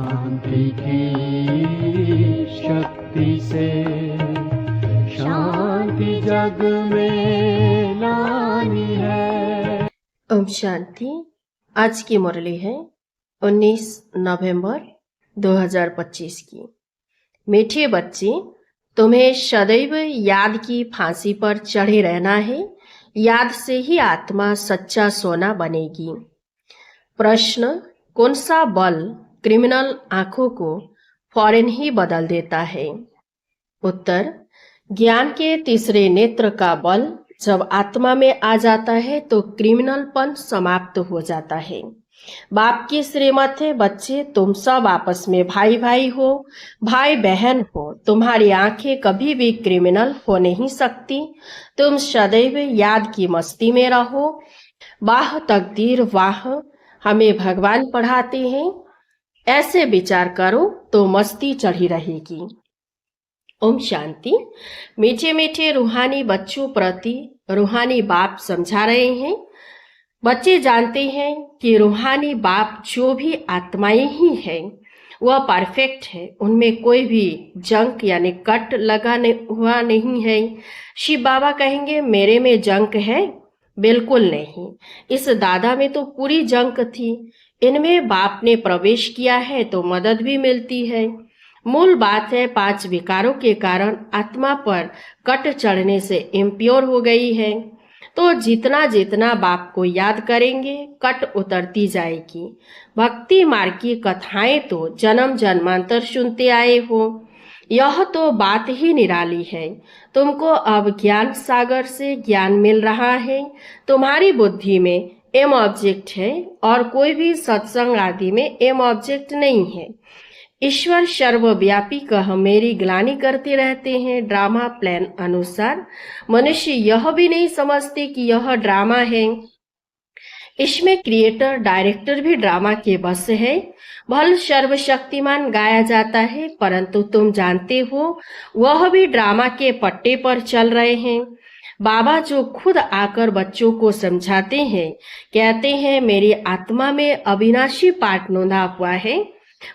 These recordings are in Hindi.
शांति की शक्ति से शांति जग में लानी है। ओम शांति। आज की मुरली है 19 नवंबर 2025 की। मीठे बच्चे, तुम्हें सदैव याद की फांसी पर चढ़े रहना है। याद से ही आत्मा सच्चा सोना बनेगी। प्रश्न, कौन सा बल क्रिमिनल आंखों को फौरन ही बदल देता है? उत्तर, ज्ञान के तीसरे नेत्र का बल जब आत्मा में आ जाता है तो क्रिमिनलपन समाप्त हो जाता है। बाप की श्रीमत है, बच्चे तुम सब आपस में भाई भाई हो, भाई बहन हो। तुम्हारी आंखें कभी भी क्रिमिनल हो नहीं सकती। तुम सदैव याद की मस्ती में रहो। वाह तकदीर वाह, हमें भगवान पढ़ाते हैं। ऐसे विचार करो तो मस्ती चढ़ी रहेगी। ओम शांति। मीठे मीठे रूहानी बच्चों प्रति रूहानी बाप समझा रहे हैं। बच्चे जानते हैं कि रूहानी बाप जो भी आत्माएं ही है वह परफेक्ट है। उनमें कोई भी जंक यानी कट लगा हुआ नहीं है। शिव बाबा कहेंगे मेरे में जंक है? बिल्कुल नहीं। इस दादा में तो पूरी जंक थी। इनमें बाप ने प्रवेश किया है तो मदद भी मिलती है। मूल बात है 5 विकारों के कारण आत्मा पर कट चढ़ने से इम्प्योर हो गई है। तो जितना जितना बाप को याद करेंगे कट उतरती जाएगी। भक्ति मार्ग की कथाएं तो जन्म जन्मांतर सुनते आए हो। यह तो बात ही निराली है। तुमको अब ज्ञान सागर से ज्ञान मिल रहा है। तुम्हारी बुद्धि में एम ऑब्जेक्ट है और कोई भी सत्संग आदि में एम ऑब्जेक्ट नहीं है। ईश्वर सर्वव्यापी कह मेरी ग्लानि करते रहते हैं ड्रामा प्लान अनुसार। मनुष्य यह भी नहीं समझते कि यह ड्रामा है। इसमें क्रिएटर डायरेक्टर भी ड्रामा के बस है। भल सर्वशक्तिमान गाया जाता है, परंतु तुम जानते हो वह भी ड्रामा के पट्टे पर चल रहे हैं। बाबा जो खुद आकर बच्चों को समझाते हैं, कहते हैं मेरी आत्मा में अविनाशी पाठ नोंधा हुआ है,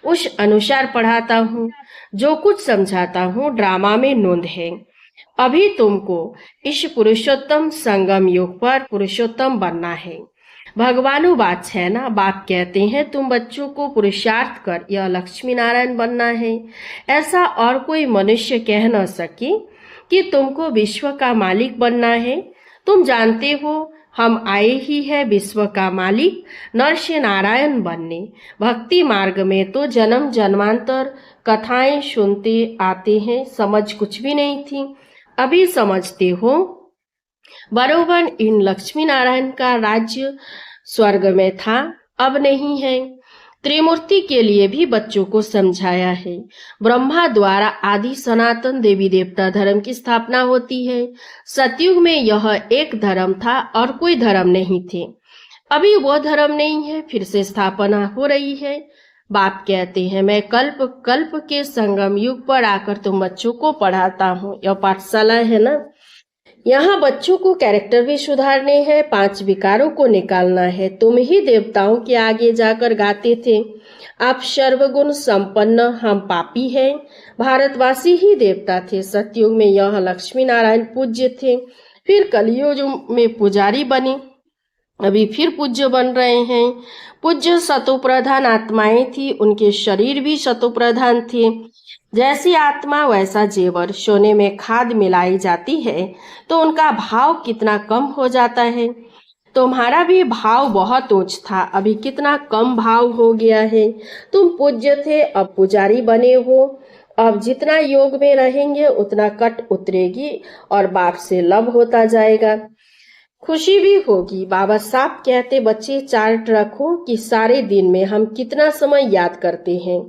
उस अनुसार पढ़ाता हूँ। जो कुछ समझाता हूँ ड्रामा में नोंद है। अभी तुमको इस पुरुषोत्तम संगम युग पर पुरुषोत्तम बनना है। भगवानु बात है ना। बाप कहते हैं तुम बच्चों को पुरुषार्थ कर यह लक्ष्मी नारायण बनना है। ऐसा और कोई मनुष्य कह न सके कि तुमको विश्व का मालिक बनना है। तुम जानते हो हम आए ही है विश्व का मालिक नर से नारायण बनने। भक्ति मार्ग में तो जन्म जन्मांतर कथाएं सुनते आते हैं। समझ कुछ भी नहीं थी, अभी समझते हो। बरोबर इन लक्ष्मी नारायण का राज्य स्वर्ग में था, अब नहीं है। त्रिमूर्ति के लिए भी बच्चों को समझाया है। ब्रह्मा द्वारा आदि सनातन देवी देवता धर्म की स्थापना होती है। सतयुग में यह एक धर्म था और कोई धर्म नहीं थे। अभी वो धर्म नहीं है, फिर से स्थापना हो रही है। बाप कहते हैं मैं कल्प कल्प के संगम युग पर आकर तुम बच्चों को पढ़ाता हूँ। यह पाठशाला है ना। यहाँ बच्चों को कैरेक्टर भी सुधारने हैं, 5 विकारों को निकालना है। तुम ही देवताओं के आगे जाकर गाते थे आप सर्वगुण संपन्न, हम पापी हैं। भारतवासी ही देवता थे। सतयुग में यह लक्ष्मी नारायण पूज्य थे, फिर कलयुग में पुजारी बने, अभी फिर पूज्य बन रहे हैं। पूज्य सतोप्रधान आत्माएं थी, उनके शरीर भी सतोप्रधान थे। जैसी आत्मा वैसा जेवर। सोने में खाद मिलाई जाती है तो उनका भाव कितना कम हो जाता है। तुम्हारा भी भाव बहुत उच्च था, अभी कितना कम भाव हो गया है। तुम पूज्य थे, अब पुजारी बने हो। अब जितना योग में रहेंगे उतना कट उतरेगी और बाप से लब होता जाएगा। खुशी भी होगी। बाबा साफ कहते बच्चे चार्ट रखो कि सारे दिन में हम कितना समय याद करते हैं।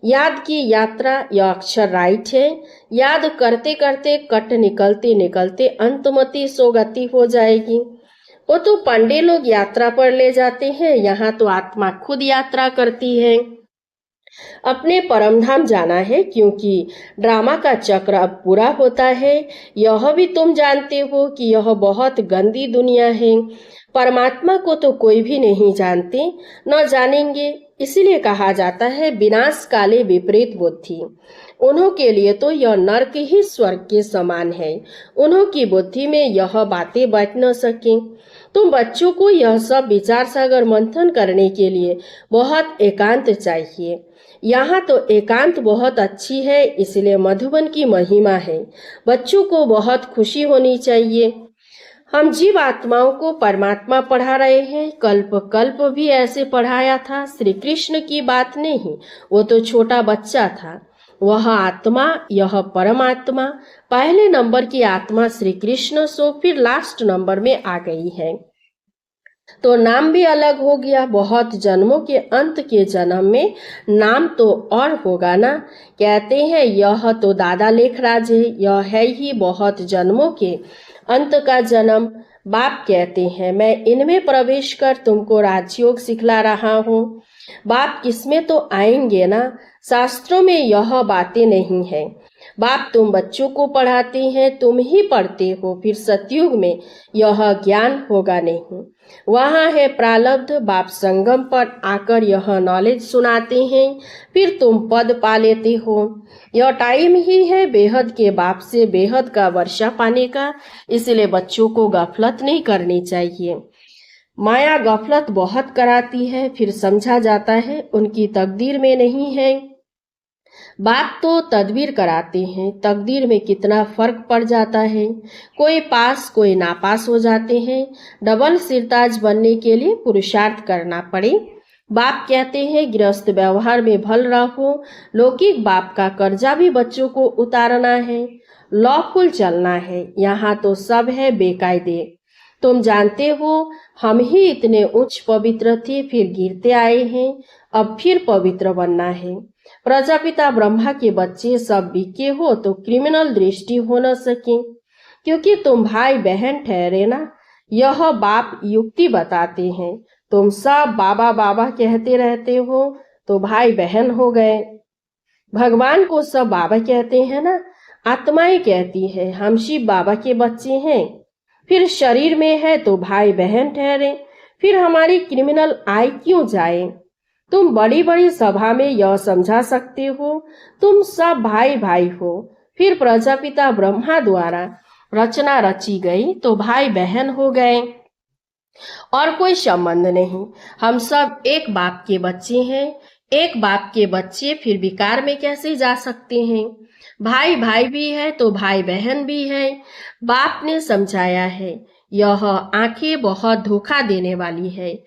याद की यात्रा यह अक्षर राइट है। याद करते करते कट निकलते निकलते अंतमति सोगति हो जाएगी। वो तो पंडे लोग यात्रा पर ले जाते हैं, यहाँ तो आत्मा खुद यात्रा करती है। अपने परमधाम जाना है, क्योंकि ड्रामा का चक्र अब पूरा होता है। यह भी तुम जानते हो कि यह बहुत गंदी दुनिया है। परमात्मा को तो कोई भी नहीं जानते, न जानेंगे। इसलिए कहा जाता है विनाश काले विपरीत बुद्धि। उन्हों के लिए तो यह नरक ही स्वर्ग के समान है। उन्हों की बुद्धि में यह बातें बैठ न सके। तुम बच्चों को यह सब विचार सागर मंथन करने के लिए बहुत एकांत चाहिए। यहाँ तो एकांत बहुत अच्छी है, इसलिए मधुबन की महिमा है। बच्चों को बहुत खुशी होनी चाहिए। हम जीव आत्माओं को परमात्मा पढ़ा रहे हैं। कल्प कल्प भी ऐसे पढ़ाया था। श्री कृष्ण की बात नहीं, वो तो छोटा बच्चा था। वह आत्मा, यह परमात्मा, पहले नंबर की आत्मा श्री कृष्ण, सो फिर लास्ट नंबर में आ गई है तो नाम भी अलग हो गया। बहुत जन्मों के अंत के जन्म में नाम तो और होगा ना। कहते हैं यह तो दादा लेखराज है, यह है ही बहुत जन्मों के अंत का जन्म। बाप कहते हैं मैं इनमें प्रवेश कर तुमको राजयोग सिखला रहा हूँ। बाप किसमें तो आएंगे ना। शास्त्रों में यह बातें नहीं है। बाप तुम बच्चों को पढ़ाते हैं, तुम ही पढ़ते हो, फिर सतयुग में यह ज्ञान होगा नहीं। वहाँ है प्रारब्ध। बाप संगम पर आकर यह नॉलेज सुनाते हैं, फिर तुम पद पा लेते हो। यह टाइम ही है बेहद के बाप से बेहद का वर्षा पाने का, इसलिए बच्चों को गफलत नहीं करनी चाहिए। माया गफलत बहुत कराती है, फिर समझा जाता है उनकी तकदीर में नहीं है। बाप तो तदबीर कराते हैं, तकदीर में कितना फर्क पड़ जाता है। कोई पास कोई नापास हो जाते हैं। डबल सिरताज बनने के लिए पुरुषार्थ करना पड़े। बाप कहते हैं गृहस्थ व्यवहार में भल रहो। लौकिक बाप का कर्जा भी बच्चों को उतारना है, लॉफुल चलना है। यहाँ तो सब है बेकायदे। तुम जानते हो हम ही इतने उच्च पवित्र थे, फिर गिरते आए हैं, अब फिर पवित्र बनना है। प्रजापिता ब्रह्मा के बच्चे सब बिके हो तो क्रिमिनल दृष्टि हो न सके, क्योंकि तुम भाई बहन ठहरे ना। यह बाप युक्ति बताते हैं। तुम सब बाबा बाबा कहते रहते हो तो भाई बहन हो गए। भगवान को सब बाबा कहते हैं ना। आत्माएं कहती है हम शिव बाबा के बच्चे हैं, फिर शरीर में है तो भाई बहन ठहरे, फिर हमारी क्रिमिनल आय क्यों जाए। तुम बड़ी बड़ी सभा में यह समझा सकते हो तुम सब भाई भाई हो, फिर प्रजापिता ब्रह्मा द्वारा रचना रची गई तो भाई बहन हो गए और कोई संबंध नहीं। हम सब एक बाप के बच्चे हैं। एक बाप के बच्चे फिर विकार में कैसे जा सकते हैं। भाई भाई भी है तो भाई बहन भी है। बाप ने समझाया है यह आंखें बहुत धोखा देने वाली है।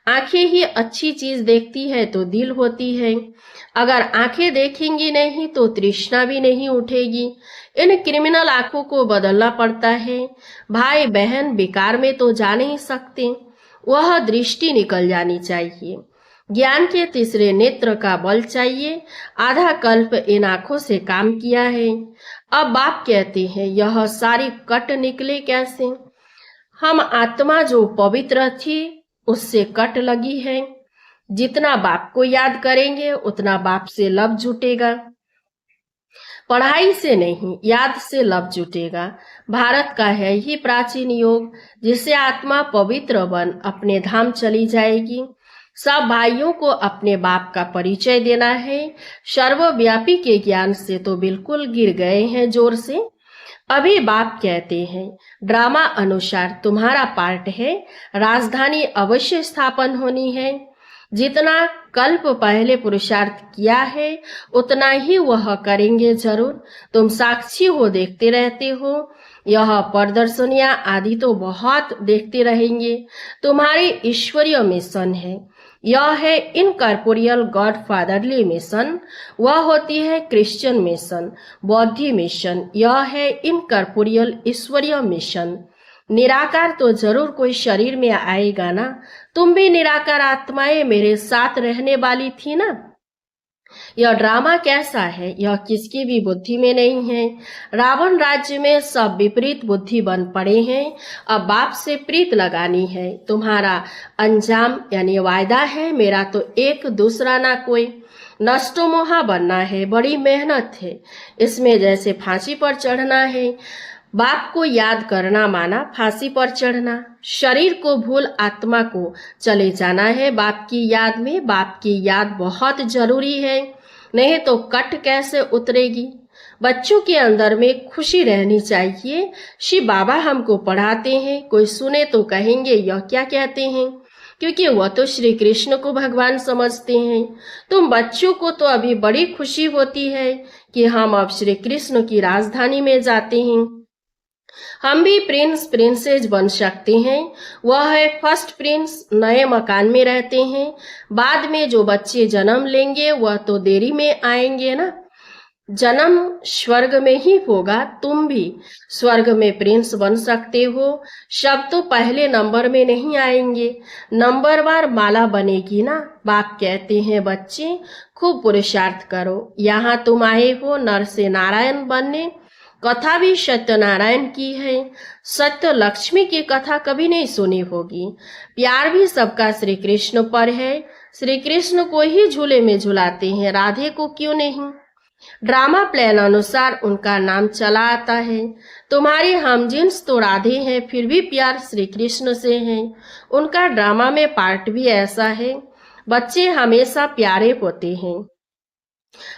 आंखें ही अच्छी चीज देखती है तो दिल होती है। अगर आंखें देखेंगी नहीं तो तृष्णा भी नहीं उठेगी। इन क्रिमिनल आंखों को बदलना पड़ता है। भाई बहन बेकार में तो जा नहीं सकते, वह दृष्टि निकल जानी चाहिए। ज्ञान के तीसरे नेत्र का बल चाहिए। आधा कल्प इन आंखों से काम किया है। अब बाप कहते हैं यह सारी कट निकले कैसे। हम आत्मा जो पवित्र थी उससे कट लगी है। जितना बाप को याद करेंगे उतना बाप से लब जुटेगा। पढ़ाई से नहीं, याद से लब जुटेगा। भारत का है ही प्राचीन योग, जिससे आत्मा पवित्र बन अपने धाम चली जाएगी। सब भाइयों को अपने बाप का परिचय देना है। सर्वव्यापी के ज्ञान से तो बिल्कुल गिर गए हैं जोर से। अभी बाप कहते हैं ड्रामा अनुसार तुम्हारा पार्ट है, राजधानी अवश्य स्थापन होनी है। जितना कल्प पहले पुरुषार्थ किया है उतना ही वह करेंगे जरूर। तुम साक्षी हो, देखते रहते हो। यह प्रदर्शनियां आदि तो बहुत देखते रहेंगे। तुम्हारी ईश्वरीय मिशन है, यह है इनकॉर्पोरियल गॉड फादरली मिशन। वह होती है क्रिश्चियन मिशन, बौद्धी मिशन। यह है इनकॉर्पोरियल ईश्वरीय मिशन। निराकार तो जरूर कोई शरीर में आएगा ना। तुम भी निराकार आत्माएं मेरे साथ रहने वाली थी ना। यह ड्रामा कैसा है यह किसकी भी बुद्धि में नहीं है। रावण राज्य में सब विपरीत बुद्धि बन पड़े हैं। अब बाप से प्रीत लगानी है। तुम्हारा अंजाम यानी वायदा है मेरा तो एक दूसरा ना कोई। नष्टो मोहा बनना है, बड़ी मेहनत है इसमें, जैसे फांसी पर चढ़ना है। बाप को याद करना माना फांसी पर चढ़ना। शरीर को भूल आत्मा को चले जाना है बाप की याद में। बाप की याद बहुत जरूरी है, नहीं तो कट कैसे उतरेगी। बच्चों के अंदर में खुशी रहनी चाहिए। शिव बाबा हमको पढ़ाते हैं, कोई सुने तो कहेंगे यह क्या कहते हैं, क्योंकि वह तो श्री कृष्ण को भगवान समझते हैं। तुम बच्चों को तो अभी बड़ी खुशी होती है कि हम अब श्री कृष्ण की राजधानी में जाते हैं, हम भी प्रिंस प्रिंसेस बन सकते हैं। वह है फर्स्ट प्रिंस, नए मकान में रहते हैं। बाद में जो बच्चे जन्म लेंगे वह तो देरी में आएंगे ना। जन्म स्वर्ग में ही होगा, तुम भी स्वर्ग में प्रिंस बन सकते हो। सब तो पहले नंबर में नहीं आएंगे, नंबरवार माला बनेगी ना। बाप कहते हैं बच्चे खूब पुरुषार्थ करो, यहाँ तुम आए हो नर से नारायण बनने। कथा भी सत्यनारायण की है, सत्य लक्ष्मी की कथा कभी नहीं सुनी होगी। प्यार भी सबका श्री कृष्ण पर है, श्री कृष्ण को ही झूले में झुलाते हैं, राधे को क्यों नहीं। ड्रामा प्लान अनुसार उनका नाम चला आता है। तुम्हारे हमजिन्स तो राधे हैं, फिर भी प्यार श्री कृष्ण से है। उनका ड्रामा में पार्ट भी ऐसा है। बच्चे हमेशा प्यारे होते हैं।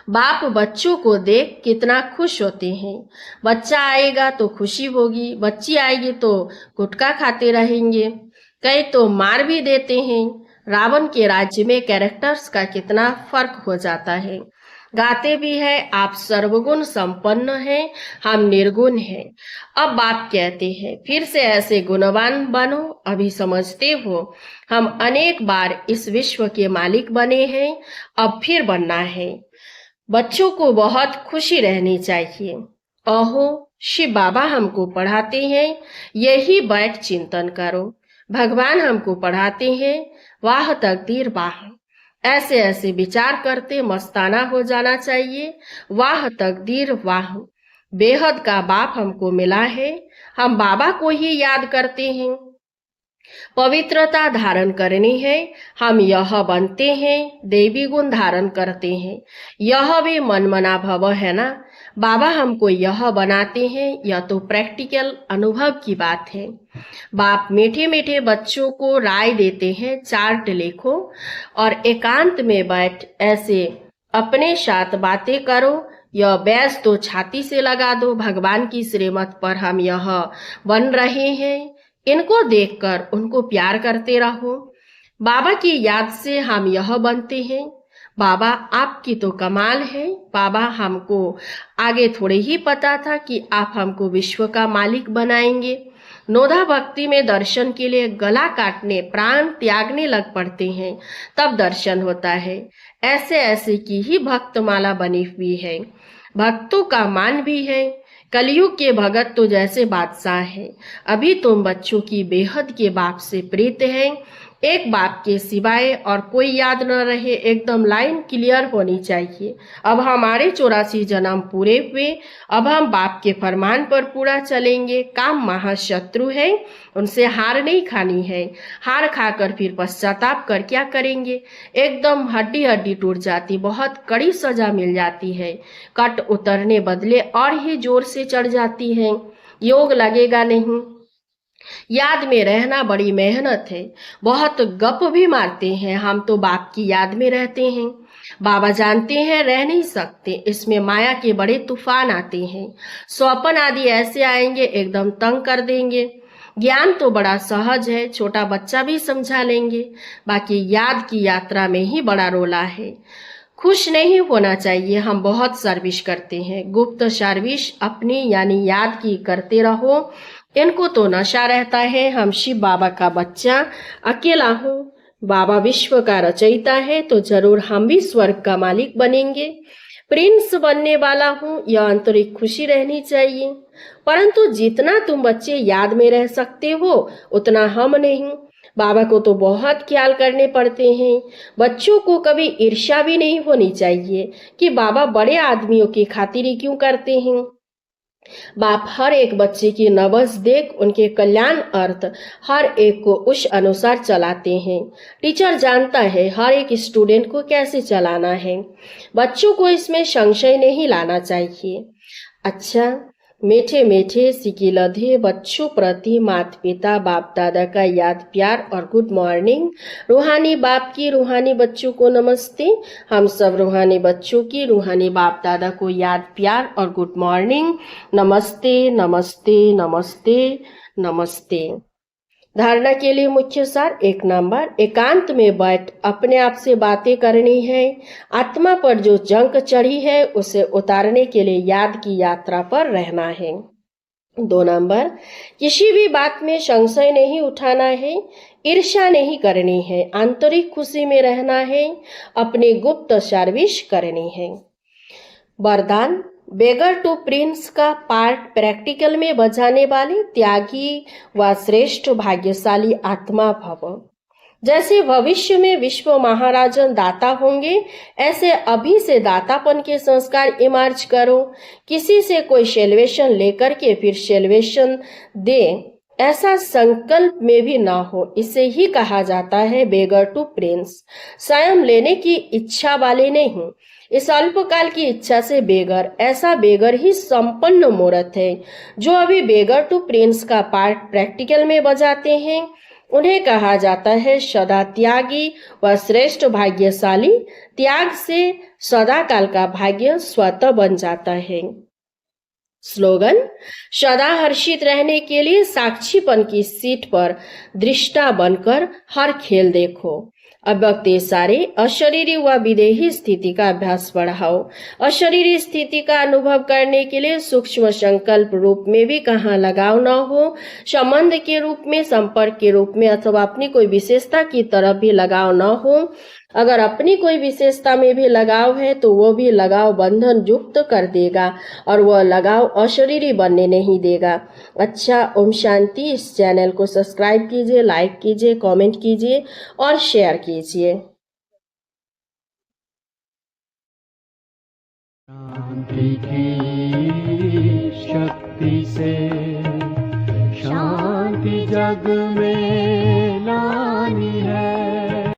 बाप बच्चों को देख कितना खुश होते हैं। बच्चा आएगा तो खुशी होगी, बच्ची आएगी तो गुटखा खाते रहेंगे, कई तो मार भी देते हैं। रावण के राज्य में कैरेक्टर्स का कितना फर्क हो जाता है। गाते भी है आप सर्वगुण संपन्न हैं, हम निर्गुण हैं। अब बाप कहते हैं फिर से ऐसे गुणवान बनो। अभी समझते हो हम अनेक बार इस विश्व के मालिक बने हैं, अब फिर बनना है। बच्चों को बहुत खुशी रहनी चाहिए। अहो शिव बाबा हमको पढ़ाते हैं, यही बैठ चिंतन करो। भगवान हमको पढ़ाते हैं, वाह तकदीर वाह। ऐसे ऐसे विचार करते मस्ताना हो जाना चाहिए। वाह तकदीर वाह, बेहद का बाप हमको मिला है, हम बाबा को ही याद करते हैं। पवित्रता धारण करनी है, हम यह बनते हैं, देवी गुण धारण करते हैं। यह भी मनमना भव है ना। बाबा हमको यह बनाते हैं, यह तो प्रैक्टिकल अनुभव की बात है। बाप मीठे मीठे बच्चों को राय देते हैं, चार्ट लिखो और एकांत में बैठ ऐसे अपने साथ बातें करो। यह बैच तो छाती से लगा दो, भगवान की श्रीमत पर हम यह बन रहे हैं। इनको देखकर उनको प्यार करते रहो। बाबा की याद से हम यह बनते हैं। बाबा आपकी तो कमाल है। बाबा हमको आगे थोड़े ही पता था कि आप हमको विश्व का मालिक बनाएंगे। नोधा भक्ति में दर्शन के लिए गला काटने प्राण त्यागने लग पड़ते हैं, तब दर्शन होता है। ऐसे ऐसे की ही भक्तमाला बनी हुई है। भक्तों का मान भी है। कलयुग के भगत तो जैसे बादशाह है। अभी तुम बच्चों की बेहद के बाप से प्रीत है। एक बाप के सिवाय और कोई याद न रहे, एकदम लाइन क्लियर होनी चाहिए। अब हमारे 84 जन्म पूरे हुए, अब हम बाप के फरमान पर पूरा चलेंगे। काम महाशत्रु है, उनसे हार नहीं खानी है। हार खाकर फिर पश्चाताप कर क्या करेंगे। एकदम हड्डी हड्डी टूट जाती, बहुत कड़ी सजा मिल जाती है। कट उतरने बदले और ही जोर से चढ़ जाती है, योग लगेगा नहीं। याद में रहना बड़ी मेहनत है। बहुत गप भी मारते हैं, हम तो बाप की याद में रहते हैं। बाबा जानते हैं रह नहीं सकते, इसमें माया के बड़े तूफान आते हैं। स्वप्न आदि ऐसे आएंगे एकदम तंग कर देंगे। ज्ञान तो बड़ा सहज है, छोटा बच्चा भी समझा लेंगे। बाकी याद की यात्रा में ही बड़ा रोला है। खुश नहीं होना चाहिए। हम बहुत सर्विस करते हैं, गुप्त सर्विस अपनी यानी याद की करते रहो। इनको तो नशा रहता है हम शिव बाबा का बच्चा अकेला हूँ। बाबा विश्व का रचयिता है, तो जरूर हम भी स्वर्ग का मालिक बनेंगे। प्रिंस बनने वाला हूँ, यह आंतरिक खुशी रहनी चाहिए। परंतु जितना तुम बच्चे याद में रह सकते हो उतना हम नहीं। बाबा को तो बहुत ख्याल करने पड़ते हैं। बच्चों को कभी ईर्ष्या भी नहीं होनी चाहिए कि बाबा बड़े आदमियों की खातिरी क्यों करते हैं। बाप हर एक बच्चे की नब्ज देख उनके कल्याण अर्थ हर एक को उस अनुसार चलाते हैं। टीचर जानता है हर एक स्टूडेंट को कैसे चलाना है। बच्चों को इसमें संशय नहीं लाना चाहिए। अच्छा, मीठे मीठे सिकिलधे बच्चों प्रति माता पिता बाप दादा का याद प्यार और गुड मॉर्निंग। रूहानी बाप की रूहानी बच्चों को नमस्ते। हम सब रूहानी बच्चों की रूहानी बाप दादा को याद प्यार और गुड मॉर्निंग। नमस्ते नमस्ते नमस्ते नमस्ते। धारणा के लिए मुख्य सार 1 नंबर, एकांत में बैठ अपने आप से बातें करनी है। आत्मा पर जो जंग चढ़ी है उसे उतारने के लिए याद की यात्रा पर रहना है। 2 नंबर, किसी भी बात में संशय नहीं उठाना है, ईर्ष्या नहीं करनी है, आंतरिक खुशी में रहना है, अपनी गुप्त सर्विस करनी है। वरदान, बेगर टू प्रिंस का पार्ट प्रैक्टिकल में बजाने वाले त्यागी व श्रेष्ठ भाग्यशाली आत्मा भव। जैसे भविष्य में विश्व महाराजन दाता होंगे, ऐसे अभी से दातापन के संस्कार इमर्ज करो। किसी से कोई सेलिब्रेशन लेकर के फिर सेलिब्रेशन दे, ऐसा संकल्प में भी ना हो। इसे ही कहा जाता है बेगर टू प्रिंस। स्वयं लेने की इच्छा वाले नहीं, इस अल्पकाल की इच्छा से बेगर। ऐसा बेगर ही संपन्न मूर्त है। जो अभी बेगर टू प्रिंस का पार्ट प्रैक्टिकल में बजाते हैं, उन्हें कहा जाता है सदा त्यागी व श्रेष्ठ भाग्यशाली। त्याग से सदा काल का भाग्य स्वतः बन जाता है। स्लोगन, सदा हर्षित रहने के लिए साक्षीपन की सीट पर दृष्टा बनकर हर खेल देखो। अव्यक्त सारे अशरीरी व विदेही स्थिति का अभ्यास बढ़ाओ। अशरीरी स्थिति का अनुभव करने के लिए सूक्ष्म संकल्प रूप में भी कहाँ लगाव न हो, संबंध के रूप में, संपर्क के रूप में अथवा अपनी कोई विशेषता की तरफ भी लगाव न हो। अगर अपनी कोई विशेषता में भी लगाव है तो वो भी लगाव बंधन युक्त कर देगा और वह लगाव अशरीरी बनने नहीं देगा। अच्छा, ओम शांति। इस चैनल को सब्सक्राइब कीजिए, लाइक कीजिए, कमेंट कीजिए और शेयर कीजिए। शांति की शक्ति से शांति जग में